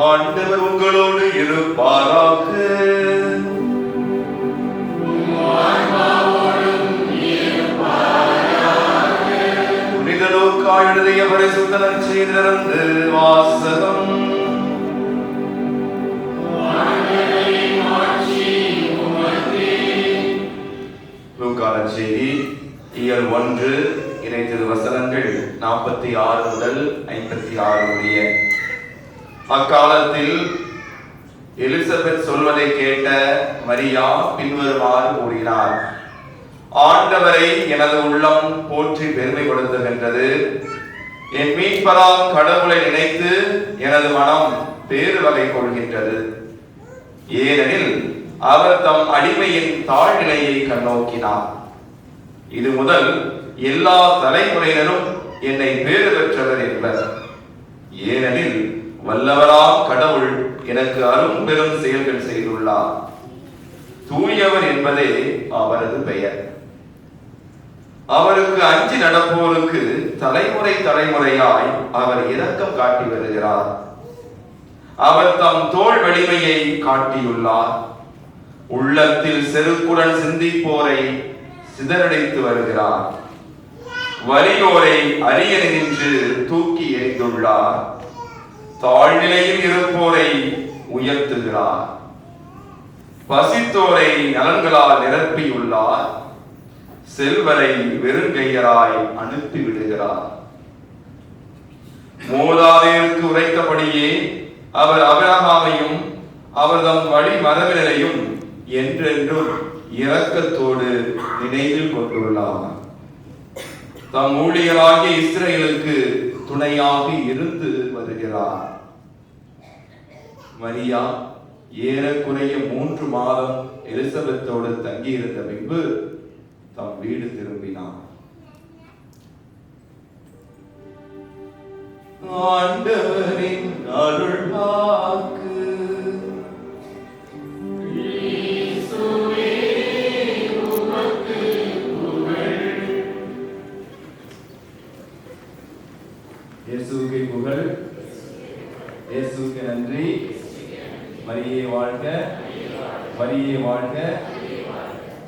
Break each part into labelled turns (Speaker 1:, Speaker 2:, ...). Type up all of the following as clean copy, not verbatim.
Speaker 1: ஆண்டவர் உங்களோடு இருப்பாராக. புனித லூக்கா எழுதிய பரிசுத்த நற்செய்தியிலிருந்து வாசகம். லூக்கா நற்செய்தி இயல் 1 இறை திருவசனங்கள் 46 முதல் 56 முடிய. அக்காலத்தில் எலிசபெத் சொல்வதை கேட்ட மரியா பின்வருமாறு கூறினார்: ஆண்டவரை எனது உள்ளம் போற்றி பெருமைப்படுத்துகின்றது. என் மீட்பராம் கடவுளை நினைத்து எனது மனம் பேறு வகை கொள்கின்றது. ஏனெனில் அவர் தம் அடிமையின் தாழ்நிலையை கண்ணோக்கினார். இது முதல் எல்லா தலைமுறையினரும் என்னை பேறு பெற்றவர் என்பர். ஏனெனில் வல்லவராம் கடவுள் எனக்கு அரும் பெரும் செயல்கள் செய்துள்ளார். தூயவர் என்பதே அவரது பெயர். அவருக்கு அஞ்சி நடப்போருக்கு தலைமுறை தலைமுறையாய் அவர் இரக்கம் காட்டி வருகிறார். அவர் தம் தோள் வலிமையை காட்டியுள்ளார். உள்ளத்தில் செருக்குடன் சிந்திப்போரை சிதறடித்து வருகிறார். வலியோரை அரியணையின்று தூக்கி எறிந்துள்ளார். தாழ்நிலையில் இருப்போரை உயர்த்துகிறார். பசித்தோரை நலன்களால் நிரப்பியுள்ளார். செல்வரை வெறுங்கையராய் அனுப்பிவிடுகிறார். மூதாதையருக்கு உரைத்தபடியே அவர் ஆபிரகாமையும் அவர் தம் வழி மரபினரையும் என்றென்றும் இரக்கத்தோடு நினைவில் கொண்டுள்ளார். தம் ஊழியராகிய இஸ்ரவேலுக்கு துணையாக இருந்து வருகிறார். மரியா ஏறக்குறைய 3 மாதம் எலிசபெத்தோடு தங்கியிருந்த பின்பு தம் வீடு திரும்பினார். ஆண்டவரின் அருள் வாக்கு. இயேசுவுக்கு புகழ். இயேசுவுக்கு நன்றி. மரியே வாழ்க, மரியே வாழ்க.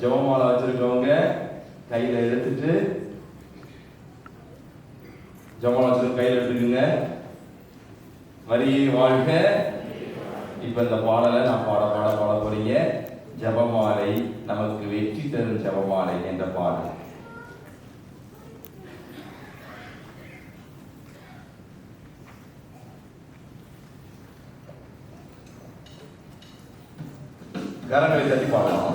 Speaker 1: ஜெபமாலை வச்சிருக்கவங்க கையில எடுத்துட்டு ஜெபமாலை வச்சிருக்க கையில எடுத்துக்கோங்க. மரியே வாழ்க. இப்ப இந்த பாடலை நான் பாட போறீங்க. ஜெபமாலை நமக்கு வெற்றி தரும் ஜெபமாலை என்ற பாடல். கரங்களை தட்டி பாடலாம்.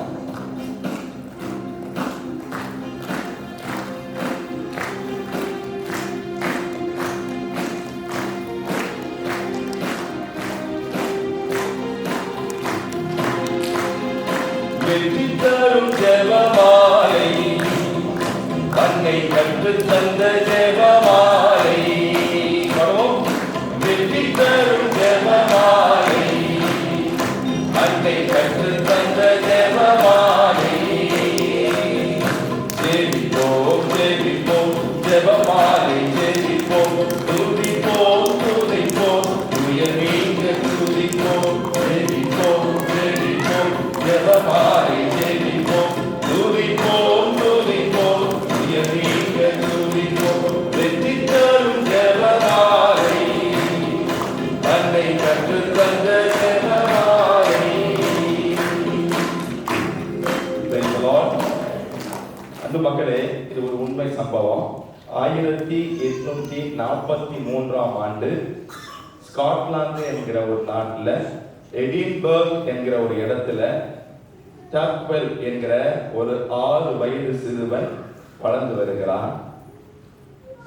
Speaker 1: வெற்றி தரும் ஜெபமாலை, கண்ணை கற்று தந்த ஜெபமாலை. வெற்றி தரும் ஜெபமாலை, கண்ணை கற்று தந்த ஜெபமாலை. ஜெபிப்போம் ஜெபிப்போம் ஜெபமாலை ஜெபிப்போம். துதிப்போம் துதிப்போம் உயர் நீங்க துதிப்போம். ஜெபிப்போம் ஜெபிப்போம் ஜெபமாலை ஜெபிப்போம். துதிப்போம் துதிப்போம் உயர் நீங்க துதிப்போம். வெற்றி தரும் ஜெபமாலை, கண்ணை கற்று தந்த ஜெபமாலை. அன்பு மக்களே, இது ஒரு உண்மை சம்பவம். 1843ஆம் ஆண்டு ஸ்காட்லாந்து என்கிற ஒரு நாட்டில் எடின்பர்க் என்கிற ஒரு இடத்துல டக்வெல் என்கிற ஒரு 6 வயது சிறுவன் வளர்ந்து வருகிறான்.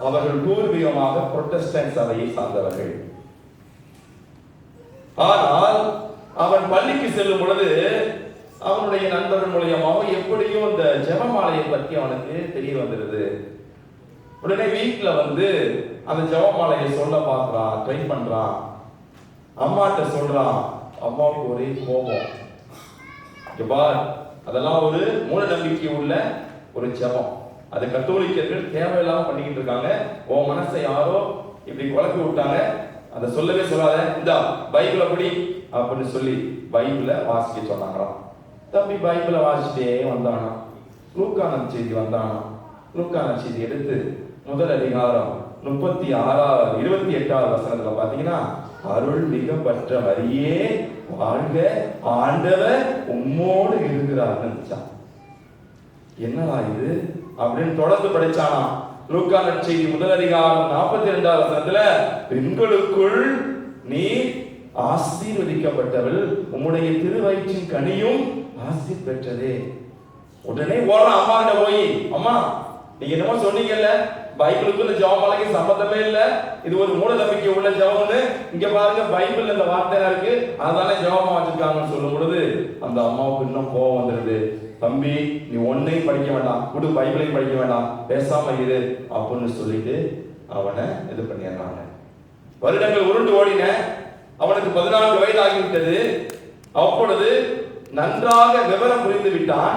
Speaker 1: அவர்கள் பூர்வீகமாக புரொட்டஸ்டன்ட் சபையை சார்ந்தவர்கள். ஆனால் அவன் பள்ளிக்கு செல்லும் பொழுது அவனுடைய நண்பர்கள் மூலியமாக எப்படியோ இந்த ஜெபமாலையை பற்றி அவனுக்கு தெரிய வந்துடுது. உடனே வீட்டுல அந்த ஜெபமாலையை சொல்ல பார்க்கிறான், ட்ரை பண்றான். அம்மாட்ட சொல்றான். அம்மாவுக்கு ஒரே கோபம். அதெல்லாம் ஒரு மூட நம்பிக்கை உள்ள ஒரு ஜெபம். அது கத்தோலிக்கர்கள் தேவையில்லாம பண்ணிக்கிட்டு இருக்காங்க. உன் மனசை யாரோ இப்படி குழப்பி விட்டாங்க, அதை சொல்லவே சொல்லாத, இந்த பைபிளை படி அப்படின்னு சொல்லி பைபிளை வாசிக்க சொன்னாங்களாம். தம்பி பைபிளை வாசிச்சிட்டே வந்தானா. லூக்கா நற்செய்தி வந்தானா. லூக்கா நற்செய்தி எடுத்து முதல் அதிகாரம் 28வது வசனத்துல பாத்தீங்கன்னா, அருள் மிக பற்ற மரியே வாழ்க, ஆண்டவர் உம்மோடு இருக்கிறார்னு இருந்துச்சான். என்னடா இது அப்படின்னு தொடர்ந்து படிச்சானா. லூக்கா நற்செய்தி முதல் அதிகாரம் 42வது வசனத்துல, பெண்களுக்குள் நீ ஆசீர்வதிக்கப்பட்டவள், உம்முடைய திருவயிற்றின் கனியும் ஆசி பெற்றதே. உடனே ஓடலாம் அம்மா கிட்ட போய், அம்மா நீங்க என்னமோ சொன்னீங்கல்ல, பைபிளுக்கு இந்த ஜெபமாலைக்கு சம்பந்தமே இல்ல, இது ஒரு மூட நம்பிக்கை உள்ள ஜெபம்னு, இங்க பாருங்க பைபிள் இந்த வார்த்தை இருக்கு, அதனால ஜெபமா வச்சிருக்காங்கன்னு சொல்லும் பொழுது அந்த அம்மாவுக்கு இன்னும் கோபம் வந்துருது. தம்பி நீ ஒன்னையும் படிக்க வேண்டாம், புது பைபிளையும் படிக்க வேண்டாம், பேசாம இரு அப்படின்னு சொல்லிட்டு அவனை இது பண்ணிடுறாங்க. வருடங்கள் உருண்டு ஓடின. அவனுக்கு 14 வயது ஆகிவிட்டது. அப்பொழுது நன்றாக விவரம் புரிந்து விட்டான்.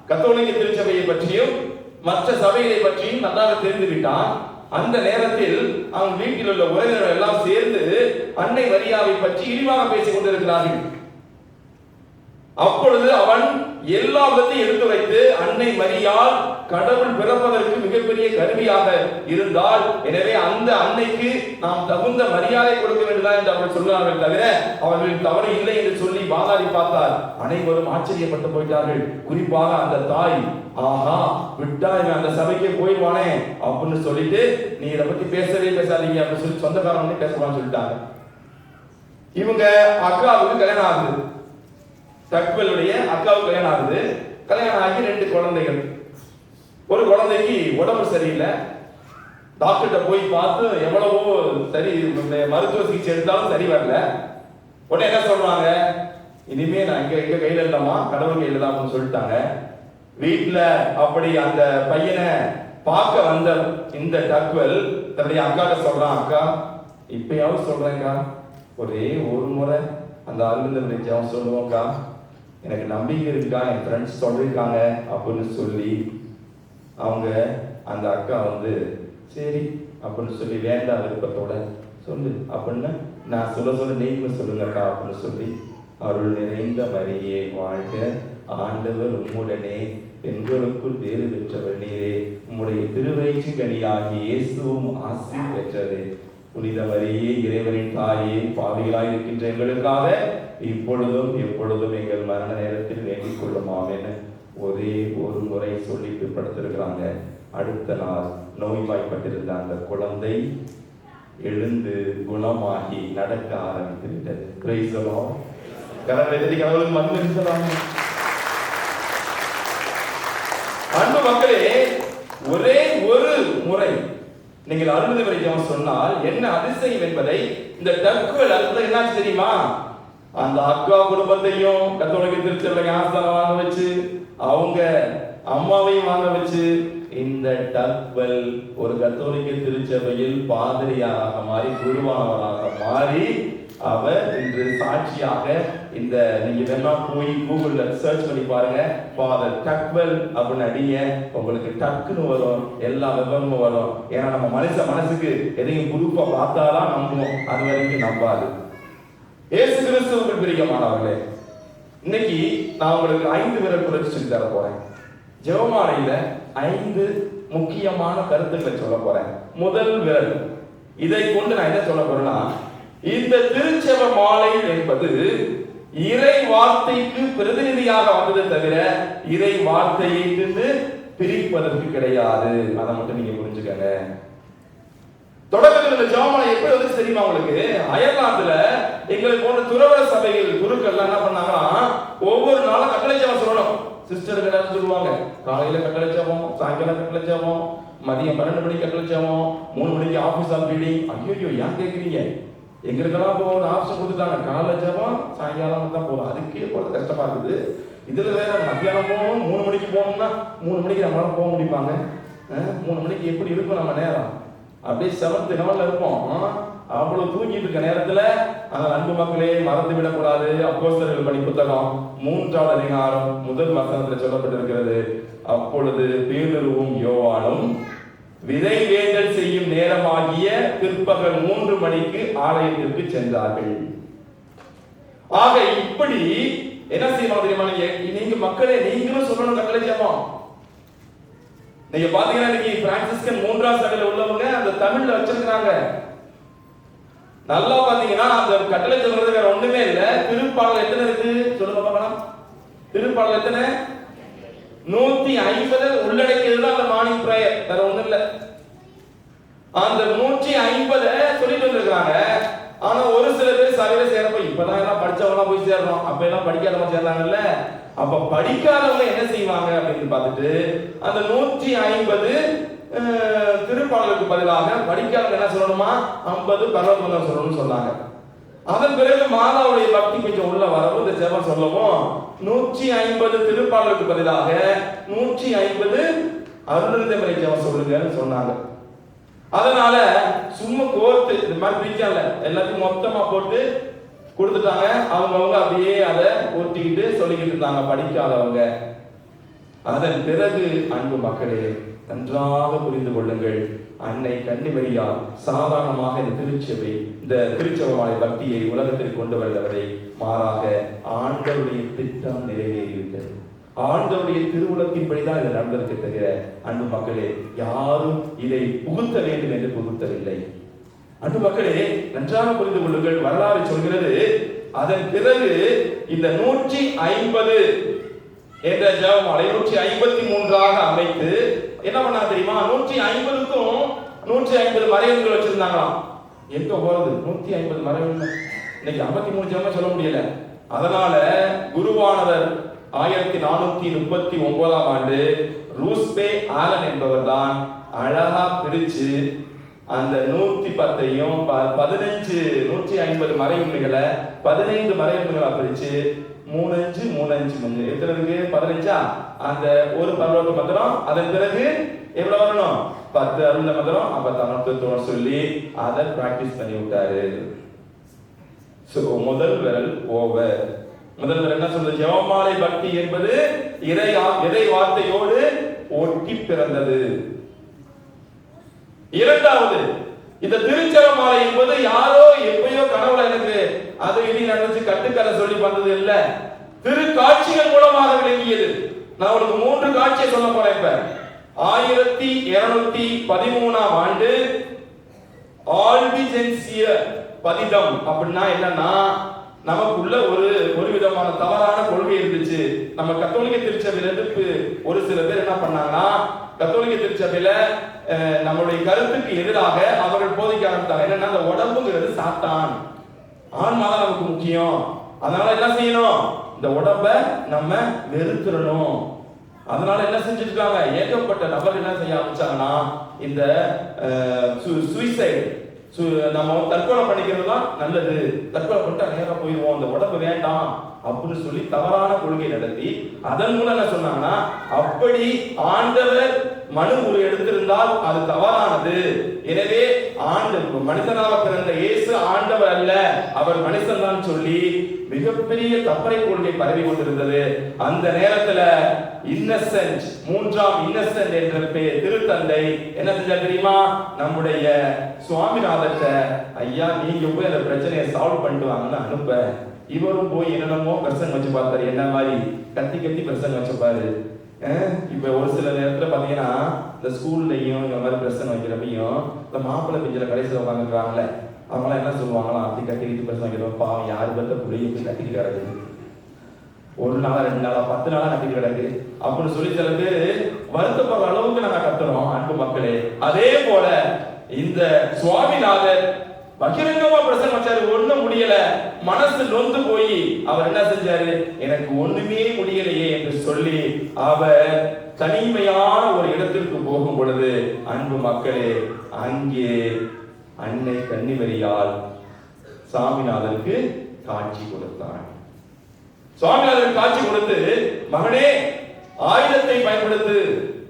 Speaker 1: கத்தோலிக்க திருச்சபையை பற்றியும் மற்ற சபைகளை பற்றியும் நன்றாக தெரிந்து விட்டான். அந்த நேரத்தில் அவன் வீட்டில் உள்ள உறவினர்கள் எல்லாம் சேர்ந்து அன்னை மரியாவை பற்றி இழிவாக பேசிக் கொண்டிருக்கிறார்கள். அப்பொழுது அவன் எல்லாவற்றையும் எடுத்து வைத்து, அன்னை மரியாள் கடவுள் பிறப்பதற்கு மிகப்பெரிய கருவியாக இருந்தால், எனவே அந்த அன்னைக்கு நாம் தகுந்த மரியாதை கொடுக்க வேண்டுதான் என்று அவர்கள் சொல்கிறார்கள். தவிர அவர்களின் தவறு இல்லை என்று சொல்லி வாதாடி பார்த்தார். அனைவரும் ஆச்சரியப்பட்டு போயிட்டார்கள். குறிப்பாக அந்த தாய், ஆஹா விட்டா இவன் அந்த சபைக்கே போயிடுவானே அப்படின்னு சொல்லிட்டு, நீ இதை பத்தி பேசவே பேசாதீங்க அப்படின்னு சொல்லி சொந்தக்காரன் பேசலாம்னு சொல்லிட்டாங்க. இவங்க அக்காவுக்கு கல்யாணம் ஆகுது. தக்வலுடைய அக்காவுக்கு கல்யாணம் ஆகுது. கல்யாணம் ஆகி 2 குழந்தைகள். ஒரு குழந்தைக்கு உடம்பு சரியில்லை. டாக்டர்கிட்ட போய் பார்த்து எவ்வளவோ சரி மருத்துவ சிகிச்சை எடுத்தாலும் சரி வரல. உடனே என்ன சொல்றாங்க, இனிமே நான் எங்க கையில இல்லமா, கடவுள் கையில தான் சொல்லிட்டாங்க. வீட்டுல அப்படி அந்த பையனை பார்க்க வந்த இந்த தக்வல் தன்னுடைய அக்காட்ட சொல்றான், அக்கா இப்பயாவது சொல்றேன்க்கா, ஒரே ஒரு முறை அந்த அருந்தனுடைய ஜெபம் சொல்லுவோம்க்கா, எனக்கு நம்பிக்கை இருக்கா, என் ஃப்ரெண்ட்ஸ் சொல்லியிருக்காங்க அப்படின்னு சொல்லி அவங்க அந்த அக்கா சரி அப்படின்னு சொல்லி வேண்டாம் விருப்பத்தோட சொல்லு அப்படின்னு நான் சொல்ல நீங்களும் சொல்லுங்கக்கா அப்படின்னு சொல்லி, அருள் நிறைந்த மரியே வாழ்க, ஆண்டவர் உம்முடனே, பெண்களுக்குள் வேறு பெற்றவர் நீரே, உம்முடைய திருவயிற்று கனியாகி இயேசுவும் ஆசி பெற்றதே. புனித மரியே இறைவனின் தாயே, பாவிகளாய் இருக்கின்ற எங்களுக்காக இப்பொழுதும் எப்பொழுதும் எங்கள் மரண நேரத்தில் வேண்டிக் கொள்ளுமாம் என ஒரே ஒரு முறை சொல்லி பிற்படுத்திருக்கிறாங்க. அடுத்த நாள் நோய்வாய்ப்பட்டிருந்த அந்த குழந்தை எழுந்து குணமாகி நடக்க ஆரம்பித்து விட்டது. Praise the Lord. கடவுளுக்கு மகிமை செலுத்தலாம். அன்பு மக்களே, ஒரே ஒரு முறை நீங்கள் அருள்மிகு மரி ஜெபம் சொன்னால் என்ன அதிசயம் என்பதை இந்த தக்வல் என்ன தெரியுமா, அந்த அக்கா குடும்பத்தையும் கத்தோலிக்க திருச்சபையை ஆஸ்தானம் வாங்க வச்சு, அவங்க அம்மாவையும் வாங்க வச்சு, இந்த தக்வல் ஒரு கத்தோலிக்க திருச்சபையில் பாதிரியாராக மாறி, குருவானவராக மாறி, அவர் இன்று சாட்சியாக இந்த நீங்க இதெல்லாம் போய் கூகுள்ல சர்ச் பண்ணி பாருங்க, ஃபாதர் டக்வெல் அப்படின்னு அடிங்க, உங்களுக்கு டக்குன்னு வரும், எல்லா விவரமும் வரும். ஏன்னா நம்ம மனசுக்கு எதையும் குரூப்பா பார்த்தாதான் நம்புவோம், அது வரைக்கும் நம்பாது. இயேசு கிறிஸ்துவுக்கு பிரியமானவர்களே, இன்னைக்கு நான் உங்களுக்கு 5 விரல் புரட்சி சொல்லி தர போறேன். ஜெபமாலையில 5 முக்கியமான கருத்துக்களை சொல்ல போறேன். முதல் விரல், இதை கொண்டு நான் என்ன சொல்ல போறேன்னா, இந்த திருச்செப மாலை என்பது இறை வார்த்தைக்கு பிரதிநிதியாக வந்தது தவிர இறை வார்த்தையை பிரிப்பதற்கு கிடையாது. அதை மட்டும் நீங்க புரிஞ்சுக்கங்க. தொடக்கத்தில் இந்த ஜெபமாலை எப்படி வந்து தெரியுமா உங்களுக்கு? அயர்லாந்துல எங்களை போன்ற துறவற சபைகள் குருக்கள் என்ன பண்ணாங்கன்னா, ஒவ்வொரு நாளும் கட்டளை ஜெபம் சொல்லணும். சிஸ்டர் கிட்ட சொல்லுவாங்க, காலையில கட்டளை ஜெபம், சாயங்காலம் கட்டளை ஜெபம், மதியம் 12 மணிக்கு கட்டளை ஜெபம், 3 மணிக்கு ஆபீஸ் ஆஃப் ரீடிங். ஐயோ ஏன் கேட்குறீங்க? எங்களுக்கெல்லாம் போக ஒரு ஆப்ஷன் கொடுத்துட்டாங்க, காலை ஜெபம் சாயங்காலம் தான் போகலாம். அதுக்கே போகிறது கஷ்டமா இருக்குது. இதுல வேற மத்தியானம் போகணும், 3 மணிக்கு போகணும்னா 3 மணிக்கு நம்மளால போக முடிப்பாங்க? 3 மணிக்கு எப்படி இருக்கும் நம்ம நேரம்? அப்படியே 7th ஹெவன்ல இருப்போம். அவ்வளவு தூங்கிட்டு இருக்க நேரத்துல அந்த அன்பு மக்களே மறந்து விடக்கூடாது. அப்போஸ்தலர்கள் பணி புத்தகம் 3வது அதிகாரம் 1 வசனத்துல சொல்லப்பட்டிருக்கிறது, அப்பொழுது பேதுருவும் யோவானும் விதை வேண்டல் செய்யும் நேரமாகிய பிற்பகல் 3 மணிக்கு ஆலயத்திற்கு சென்றார்கள். ஆக இப்படி என்ன செய்யணும் தெரியுமா? நீங்க மக்களே நீங்களும் சொல்லணும் கட்டளை ஜெபம். நீங்க பாத்தீங்கன்னா இன்னைக்கு பிரான்சிஸ்கன் 3ஆம் சபையில உள்ளவங்க அந்த தமிழ்ல வச்சிருக்காங்க. நல்லா பாத்தீங்கன்னா அந்த கட்டளை சொல்றது வேற ஒண்ணுமே இல்ல. திருப்பாடல் எத்தனை இருக்கு சொல்லுங்க பார்க்கலாம். திருப்பாடல் எத்தனை? 150 உள்ளடக்கியது தான் அந்த மார்னிங் பிரேயர், வேற ஒண்ணும் இல்ல. அந்த 150 சொல்லிட்டு வந்திருக்காங்க. ஆனா ஒரு சில பேர் சபையில சேரப்ப இப்பதான் எல்லாம் படிச்சவங்க போய் சேர்றோம், அப்ப எல்லாம் படிக்காதவங்க சேர்றாங்கல்ல. அப்ப படிக்காதவங்க என்ன செய்வாங்க அப்படின்னு பார்த்துட்டு அந்த 150 திருப்பாடலுக்கு பதிலாக படிக்காதவங்க என்ன சொல்லணுமா 50 பரவதம் சொல்லணும்னு சொன்னாங்க. அதன் பிறகு மாதாவுடைய பக்தி கொஞ்சம் உள்ள வரவும் இந்த ஜெபம் சொல்லவும் 150 திருப்பாடலுக்கு பதிலாக 150 அருள்நிறை ஜெபம் சொல்லுங்கன்னு சொன்னாங்க. அதனால சும்மா கோர்த்து இந்த மாதிரி பிரிக்கல, எல்லாத்தையும் மொத்தமா போட்டு கொடுத்துட்டாங்க. அவங்கவுங்க அப்படியே அதை ஊட்டிக்கிட்டு சொல்லிக்கிட்டு இருந்தாங்க படிக்காதவங்க. அதன் பிறகு அன்பு மக்களே நன்றாக புரிந்து கொள்ளுங்கள், அன்னை கன்னிமரியால் சாதாரணமாக இந்த திருச்செபமாலை பக்தியை உலகத்தில் கொண்டு வந்தவரை மாறாக ஆண்டவருடைய திட்டம் நிறைவேறிவிட்டது. ஆண்டவருடைய திருவுலத்தின்படிதான் இது நடந்திருக்கு தவிர அன்பு மக்களே யாரும் இதை புகுத்த வேண்டும் என்று புகுத்தவில்லை. அன்பு மக்களே நன்றாக புரிந்து கொள்ளுங்கள், வரலாறு சொல்கிறது. அதன் பிறகு இந்த 150 என்ற ஜெபமாலை 153ஆக அமைத்து என்ன பண்ணா தெரியுமா? 150க்கும் 150 மறைவுகள் வச்சிருந்தாங்களாம். எங்க போறது 150 மறைவுகள்? இன்னைக்கு 53 ஜெபம் சொல்ல முடியல. அதனால குருவானவர் 1439ஆம் ஆண்டு ரூஸ்பே ஆலன் என்பவர் தான் அழகா பிரிச்சு அந்த 110ஐயும் 150 மறைவுகளை 15 மறைவுகளா பிரிச்சு 3 எத்தனை இருக்கு? 15. அந்த ஒரு பரலோக மந்திரம், அதன் பிறகு எவ்வளவு வரணும்? 10 அருள் மந்திரம், அப்ப தனத்துவம் சொல்லி அதை பிராக்டிஸ் பண்ணி விட்டாரு. முதல் விரல் ஓவர். முதல் விரல் என்ன சொல்றது? ஜெபமாலை பக்தி என்பது இறை வார்த்தையோடு ஒட்டி பிறந்தது. இரண்டாவது, இந்த திருச்செபமாலை என்பது யாரோ எப்பயோ கனவுல எனக்கு அது இனி நடந்துச்சு கட்டுக்கதை சொல்லி வந்தது இல்ல, திருக்காட்சிகள் மூலமாக விளங்கியது. நான் உங்களுக்கு 3 காட்சியை சொல்ல போறேன். இப்ப 1213ஆம் ஆண்டு ஆல்பிஜென்சிய பதிதம் அப்படின்னா என்னன்னா, நமக்குள்ள ஒரு விதமான தவறான கொள்கை இருந்துச்சு. நம்ம கத்தோலிக்க திருச்சபையில இருந்து ஒரு சில பேர் என்ன பண்ணாங்கன்னா, கத்தோலிக்க திருச்சபையில நம்மளுடைய கருத்துக்கு எதிராக அவர்கள் போதிக்க ஆரம்பித்தாங்க. என்னன்னா, அந்த உடம்புங்கிறது சாத்தான், ஆன்மாதான் நமக்கு முக்கியம், அதனால என்ன செய்யணும், இந்த உடம்ப நம்ம வெறுத்துறணும். அதனால என்ன செஞ்சிருக்காங்க, ஏகப்பட்ட நபர்கள் என்ன செய்ய ஆரம்பிச்சாங்கன்னா, இந்த சுயசைடு நம்ம தற்கொலை பண்ணிக்கிறதுலாம் நல்லது, தற்கொலை பண்ணிட்டு நேரா போயிடுவோம், அந்த உடம்பு வேண்டாம் அப்படின்னு சொல்லி தவறான கொள்கை நடத்தி அதன் மூலம் என்ன சொன்னாங்கன்னா, அப்படி ஆண்டவர் மனு ஒரு எடுத்திருந்தால் அது தவறானது. எனவே மனிதனாக பிறந்த இயேசு ஆண்டவர் அல்ல, அவர் மனுஷன் தான் சொல்லி மிகப்பெரிய தப்பறை கொள்கை பரவி கொண்டிருந்தது. அந்த நேரத்துல இன்னசென்ட், 3ஆம் இன்னசென்ட் என்ற திருத்தந்தை என்ன செஞ்சார் தெரியுமா? நம்முடைய சுவாமிநாதர்கிட்ட, ஐயா நீங்க போய் அந்த பிரச்சனையை சால்வ் பண்ணிட்டு வாங்கன்னு அனுப்ப, இவரும் போய் என்னென்னமோ பிரசங்க வச்சு பார்த்தாரு. என்ன மாதிரி கத்தி பிரசங்க வச்சுப்பாரு. இப்ப ஒரு சில நேரத்துல பாத்தீங்கன்னா இந்த ஸ்கூல்லையும் இந்த மாதிரி பிரசங்க வைக்கிறப்பையும் இந்த மாப்பிள்ளை பிஞ்சில கடைசியில் உட்காந்துருக்காங்கல்ல, அவங்களாம் என்ன சொல்லுவாங்களா, அப்படி கட்டி பிரசங்க வைக்கிறோம், பாவம் யாரு பத்த புள்ளைய போய் கட்டிட்டு கிடக்குது, 1 நாளா 2 நாளா 10 நாளா கட்டிட்டு கிடக்கு அப்படின்னு சொல்லி சில பேர் வருத்தப்படுற அளவுக்கு நாங்க கத்துறோம். அன்பு மக்களே, அதே போல இந்த சுவாமிநாதர் பகிரங்கமா பிரசங்கம் வச்சாரு, ஒண்ணும் முடியல, மனசு நொந்து போய் அவர் என்ன செஞ்சாரு, எனக்கு ஒண்ணுமே முடியலையே என்று சொல்லி அவர் தனிமையான ஒரு இடத்திற்கு போகும் பொழுது அன்பு மக்களே, அங்கே அன்னை கன்னிமரியால் சாமிநாதருக்கு காட்சி கொடுத்தார். சுவாமிநாதருக்கு காட்சி கொடுத்து, மகனே ஆயுதத்தை பயன்படுத்து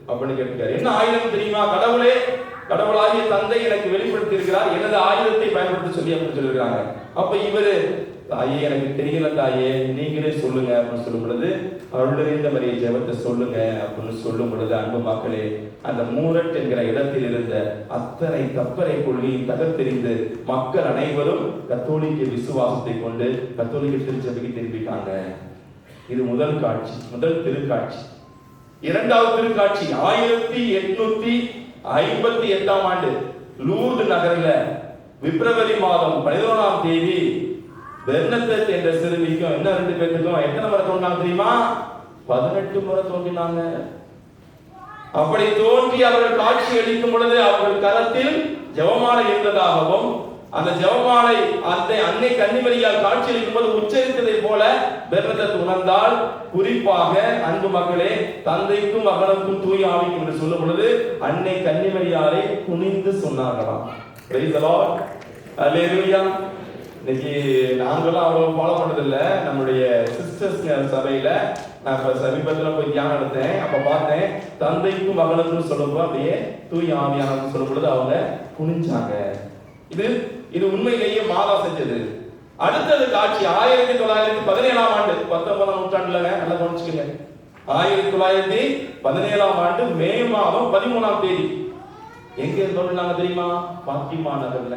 Speaker 1: அப்படின்னு கேட்கிறார். என்ன ஆயுதம் தெரியுமா? கடவுளே கடவுளாகிய தந்தை எனக்கு வெளிப்படுத்தி இருக்கிறார், எனது ஆயுதத்தை பயன்படுத்த சொல்லி அப்படின்னு சொல்லியிருக்காங்க. அப்ப இவரு தாயே எனக்கு தெரியல தாயே, நீங்களே சொல்லுங்க அப்படின்னு சொல்லும் பொழுது, அருள்நிறைந்த மரியே ஜெபத்தை சொல்லுங்க அப்படின்னு சொல்லும் பொழுது, அன்பு மக்களே, அந்த மூரட் என்கிற இடத்தில் இருந்த அத்தனை தப்பறை கொள்ளி தகர்த்தெறிந்து மக்கள் அனைவரும் கத்தோலிக்க விசுவாசத்தை கொண்டு கத்தோலிக்க திருச்சபைக்கு திரும்பிட்டாங்க. இது முதல் காட்சி, முதல் திருக்காட்சி. இரண்டாவது திருக்காட்சி 1858 ஆண்டு லூர்து நகரில் பிப்ரவரி மாதம் 11ஆம் தேதி பெர்னதெத் என்ற சிறுமிக்கும் என்ன 2 பேருக்கும் எத்தனை முறை தோன்றினாங்க தெரியுமா? 18 முறை தோன்றினாங்க. அப்படி தோன்றி அவர்கள் காட்சி அளிக்கும் பொழுது அவர்கள் கரத்தில் ஜெபமாலை இருந்ததாகவும், அந்த ஜெபமாலை அன்னை கன்னிமரியால் காட்சி அளிக்கும் போது உச்சரித்ததை போல பெர்னதெத் உணர்ந்தால், குறிப்பாக அன்பு மக்களே, தந்தைக்கும் மகனுக்கும் தூய ஆவிக்கும் என்று சொல்லும் பொழுது அன்னை கன்னிமரியாலை குனிந்து சொன்னார்களாம். Praise the Lord. Hallelujah. இன்னைக்கு நாங்களாம் அவ்வளவு ஃபாலோ பண்ணதில்லை. நம்முடைய சிஸ்டர்ஸ் சபையில நான் இப்ப சமீபத்தில் போய் தியானம் எடுத்தேன். அப்ப பார்த்தேன், தந்தைக்கும் மகனுக்கும் சொல்லும்போது அப்படியே தூய ஆவியானவர்கள் சொல்லும் பொழுது அவங்க குனிஞ்சாங்க. இது உண்மையிலேயே மாதா செஞ்சது. அடுத்தது காட்சி 1917ஆம் ஆண்டு, 19ஆம் நூற்றாண்டுல நல்லா கவனிச்சுக்கங்க. 1917ஆம் ஆண்டு மே மாதம் 13ஆம் தேதி எங்க தோன்றினாங்க தெரியுமா? பாத்திமா நகர்ல.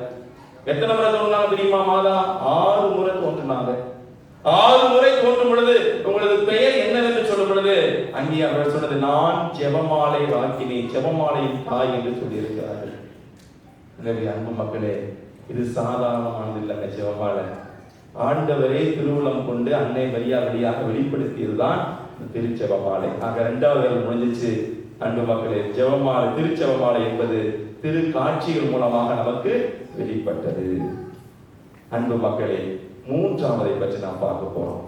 Speaker 1: எத்தனை முறை தோன்றினாங்க தெரியுமா? மாதா 6 முறை தோன்றினாங்க. 6 முறை தோன்றும் பொழுது உங்களது பெயர் என்னவென்று சொல்லும் பொழுது அங்கே அவர் சொன்னது, நான் ஜெபமாலை வாக்கினி, ஜெபமாலையின் தாய் என்று சொல்லி இருக்கிறார்கள். எனவே அன்பு மக்களே, இது சாதாரணமானது இல்லைங்க. ஜெபமாலை ஆண்டவரே திருவுளம் கொண்டு அன்னை மரியா வழியாக வெளிப்படுத்தியதுதான் திருச்செபமாலை. ஆக 2வது முடிஞ்சிச்சு. அன்பு மக்களே, ஜெபமாலை, திருச்செபமாலை என்பது திரு காட்சிகள் மூலமாக நமக்கு வெளிப்பட்டது. அன்பு மக்களே, 3வதை பற்றி நாம் பார்க்க போறோம்.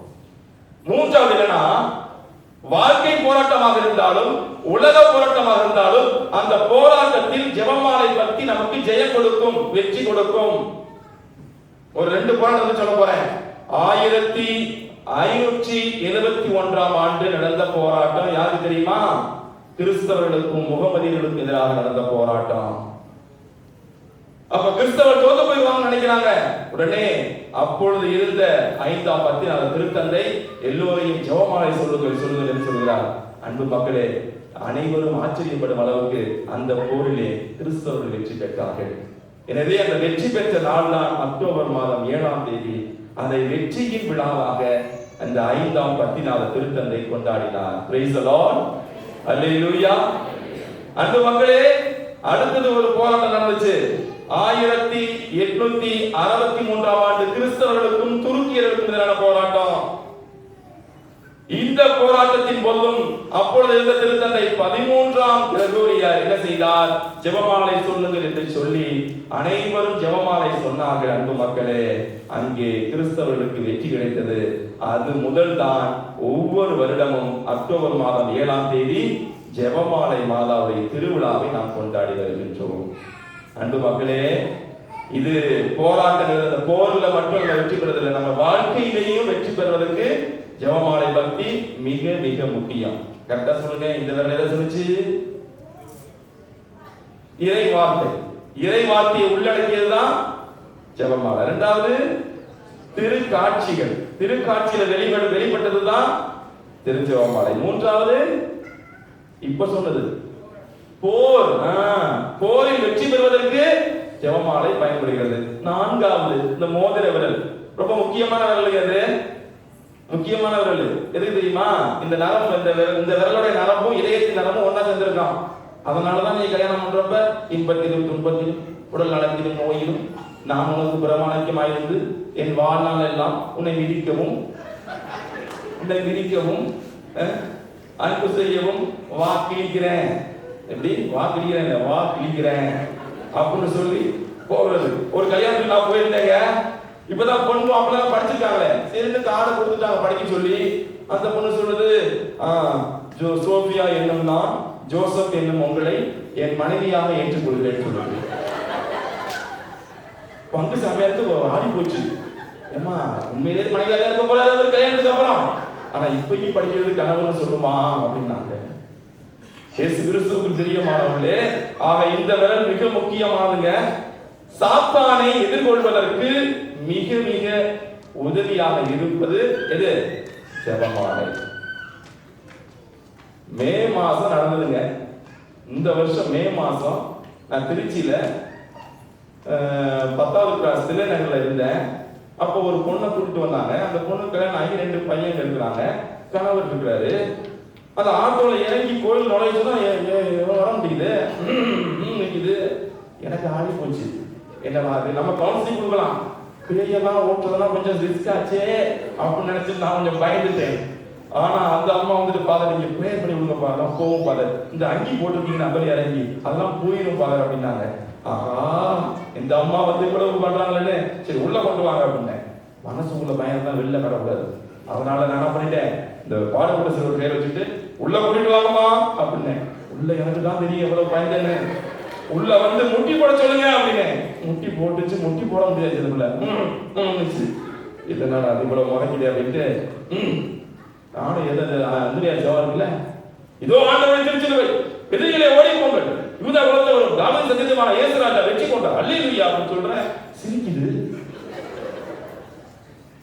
Speaker 1: 3வது என்னன்னா, வாழ்க்கை போராட்டமாக இருந்தாலும் உலக போராட்டமாக இருந்தாலும் அந்த போராட்டத்தில் ஜெபமாலை பக்தி நமக்கு ஜெயம் கொடுக்கும், வெற்றி கொடுக்கும். ஒரு 2 போராட்டத்தை சொல்ல போறேன். 1571ஆம் ஆண்டு நடந்த போராட்டம் யாருக்கு தெரியுமா? கிறிஸ்தவர்களுக்கும் முகமதியர்களுக்கும் எதிராக நடந்த போராட்டம். அப்ப கிறிஸ்தவர் தோத்து போய்வாங்க நினைக்கிறாங்க. உடனே அப்பொழுது இருந்த 5ஆம் பத்தினால திருத்தந்தை எல்லோரையும் ஜெபமாலை சொல்லுங்கள் என்று சொல்கிறார். அன்பு மக்களே, அனைவரும் ஆச்சரியப்படும் அளவுக்கு அந்த போரிலே கிறிஸ்தவர்கள் வெற்றி பெற்றார்கள். எனவே அந்த வெற்றி பெற்ற நாள் தான் அக்டோபர் மாதம் 7ஆம் தேதி. அதை வெற்றியின் விழாவாக அந்த 5ஆம் பத்தினால திருத்தந்தை கொண்டாடினார். Praise the Lord. Hallelujah. அன்பு மக்களே, அடுத்தது ஒரு போராட்டம் நடந்துச்சு. 1863ஆம் ஆண்டு கிறிஸ்தவர்களுக்கும் துருக்கியர்களுக்கும் எதிரான போராட்டம். இந்த போராட்டத்தின் போதும் அப்பொழுது இருந்த திருத்தந்தை 13ஆம் கிரகோரியார் என்ன செய்தார்? ஜெபமாலை சொல்லுங்கள் என்று சொல்லி அனைவரும் ஜெபமாலை சொன்னார்கள். அன்பு மக்களே, அங்கே கிறிஸ்தவர்களுக்கு வெற்றி கிடைத்தது. அது முதல் தான் ஒவ்வொரு வருடமும் அக்டோபர் மாதம் 7ஆம் தேதி ஜெபமாலை மாதாவுடைய திருவிழாவை நாம் கொண்டாடி வருகின்றோம். அன்பு மக்களே, இது போராட்டங்கள், அந்த போர்ல மட்டும் வெற்றி பெறுவதில்லை, நம்ம வாழ்க்கையிலேயும் வெற்றி பெறுவதற்கு ஜெபமாலை பக்தி மிக மிக முக்கியம். கரெக்டா சொல்லுங்க. இந்த வேலை எதை சொல்லுச்சு? இறை வார்த்தை. இறை வார்த்தையை உள்ளடக்கியதுதான் ஜெபமாலை. 2வது திருக்காட்சிகள். திருக்காட்சியில வெளிப்பட்டதுதான் திருஜெபமாலை. 3வது இப்ப சொன்னது போர். போரில் வெற்றி பெறுவதற்கு ஜெபமாலை பயன்படுகிறது. 4வது இந்த மோதிர விரல். ரொம்ப முக்கியமான விரல். அது முக்கியமான விரல். எதுக்கு தெரியுமா? இந்த நரம்பு, இந்த விரலோட நரம்பும் இதயத்தின் நரம்பும் ஒன்னா சேர்ந்திருக்கான். அதனாலதான் நீ கல்யாணம் பண்றப்ப இன்பத்திலும் துன்பத்திலும் உடல் நலத்திலும் நோயிலும் நான் உனக்கு பிரமாணிக்கமாயிருந்து என் வாழ்நாள் எல்லாம் உன்னை மிதிக்கவும் அன்பு செய்யவும் வாக்களிக்கிறேன். எப்படி வாக்களிக்கிறேன்? வாக்களிக்கிறேன் அப்படின்னு சொல்லி போகிறது. ஒரு கல்யாணத்துக்கு நான் போயிருந்தேங்க. இப்பதான் பொண்ணு அப்பெல்லாம் படிச்சிருக்காங்களே, சரின்னு கார்டை கொடுத்துட்டாங்க படிக்க சொல்லி. அந்த பொண்ணு சொல்லுது, சோபியா என்னும் நான் ஜோசப் என்னும் உங்களை என் மனைவியாக ஏற்றுக்கொள்கிறேன் சொல்லுது. பங்கு சமயத்துக்கு ஆடி போச்சு. ஏமா உண்மையிலே மனைவியாக இருக்க போல கல்யாணத்துக்கு அப்புறம், ஆனா இப்பயும் படிக்கிறது கனவுன்னு சொல்லுமா அப்படின்னாங்க. இயேசு கிறிஸ்துவுக்கு பிரியமானவர்களே, ஆக இந்த விரல் மிக முக்கியமானதுங்க. சாத்தானை எதிர்கொள்வதற்கு மிக மிக உதவியாக இருப்பது எது? ஜெபமாலை. மே மாசம் நடந்ததுங்க. இந்த வருஷம் மே மாசம் நான் திருச்சியில 10வது கிளாஸ் தில்லைநகர்ல இருந்தேன். அப்போ ஒரு பொண்ணை கூட்டிட்டு வந்தாங்க. அந்த பொண்ணு கல்யாணம் ஆகி 2 பையன் இருக்கிறாங்க, கணவர் இருக்கிறாரு. அந்த ஆட்டோல இறங்கி கோயில் நுழைச்சுன்னா வர முடியுது நிற்குது. எனக்கு ஆடி போச்சு. என்னடா நம்ம கவுன்சிலிங் கொடுக்கலாம், பிள்ளையெல்லாம் ஓட்டுறதெல்லாம் கொஞ்சம் ரிஸ்க் ஆச்சே அப்படின்னு நினைச்சு நான் கொஞ்சம் பயந்துட்டேன். ஆனா அந்த அம்மா வந்துட்டு ஃபாதர் நீங்க ப்ரேயர் பண்ணி விடுங்கப்பா, நான் போவோம் ஃபாதர், இந்த அங்கி போட்டிருக்கீங்கன்னா அங்கே இறங்கி அதெல்லாம் போயிடும் ஃபாதர் அப்படின்னாங்க. ஆஹா, இந்த அம்மா வந்து இவ்வளவு பண்றாங்களேன்னு சரி உள்ள கொண்டு வாங்க அப்படின்னேன். மனசுக்குள்ள பயம் தான், வெளில வரக்கூடாது. அதனால நான் என்ன பண்ணிட்டேன், இந்த பாடுபட சில பேர் வச்சுட்டு உள்ள கூட்டிட்டு வாங்கம்மா அப்படின்னேன். உள்ள எனக்கு தான் தெரியும் எவ்வளவு பயந்தேன்னு. உள்ள வந்து முட்டி போட சொல்லுங்க அப்படின்னு முட்டி போட்டுச்சு. முட்டி போட முடியாது இதுல இதனால அது இவ்வளவு முறைக்குது அப்படின்ட்டு நானும் எதாவது அந்திரியா ஜோவா இருக்குல்ல, இதோ ஆண்டவரை திருச்சிலுவை எதிரிகளை ஓடி போங்கள், யூதா குலத்தவரும் தாவீது சந்ததியுமான இயேசு ராஜா வெற்றி கொண்டார் அல்லேலூயா அப்படின்னு சொல்றேன். சிரிக்குது.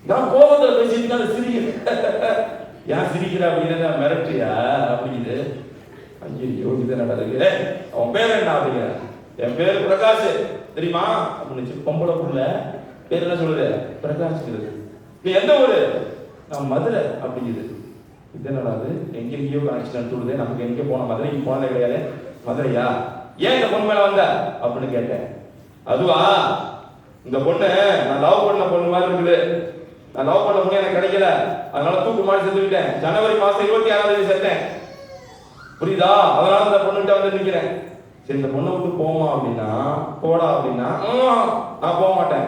Speaker 1: நான் கோபத்துல பேசிட்டு அது சிரிக்குது. ஏன் சிரிக்கிற அப்படின்னா மிரட்டியா அப்படிங்குது. ஐயோ இது நடக்குது. அவன் பேர் என்ன அப்படிங்க? என் பேரு பிரகாஷ் தெரியுமா அப்படின்னு. பொம்பளை புள்ள பேர் என்ன சொல்லுது? பிரகாஷ். நீ எந்த ஊரு? நான் மதுரை அப்படிங்குது. இது என்னடாது, எங்கெங்கயோ கனெக்ஷன் சொல்லுது. நமக்கு எங்க போன மதுரைக்கு போனதே கிடையாது. மதுரையா? ஏன் இந்த பொண்ணு மேல வந்த அப்படின்னு கேட்டேன். அதுவா, இந்த பொண்ணு நான் லவ் பண்ண பொண்ணு மாதிரி இருக்குது. நான் லவ் பண்ண பொண்ணு எனக்கு கிடைக்கல, அதனால தூக்கு மாடி செத்துக்கிட்டேன். ஜனவரி மாசம் 26ஆம் தேதி செத்தேன், புரியுதா? அதனால இந்த பொண்ணுகிட்ட வந்து நிக்கிறேன். சரி இந்த பொண்ணை விட்டு போமா அப்படின்னா, போடா அப்படின்னா நான் போக மாட்டேன்.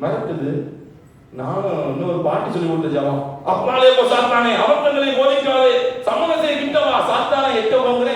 Speaker 1: மிரட்டுது. நானும் இன்னொரு பாட்டி சொல்லி கொடுத்த ஜபம், அப்பாலே போ சாத்தானே அவர்களை போதிக்காதே சமணத்தை கிட்டவா சாத்தானே எட்ட போங்கிற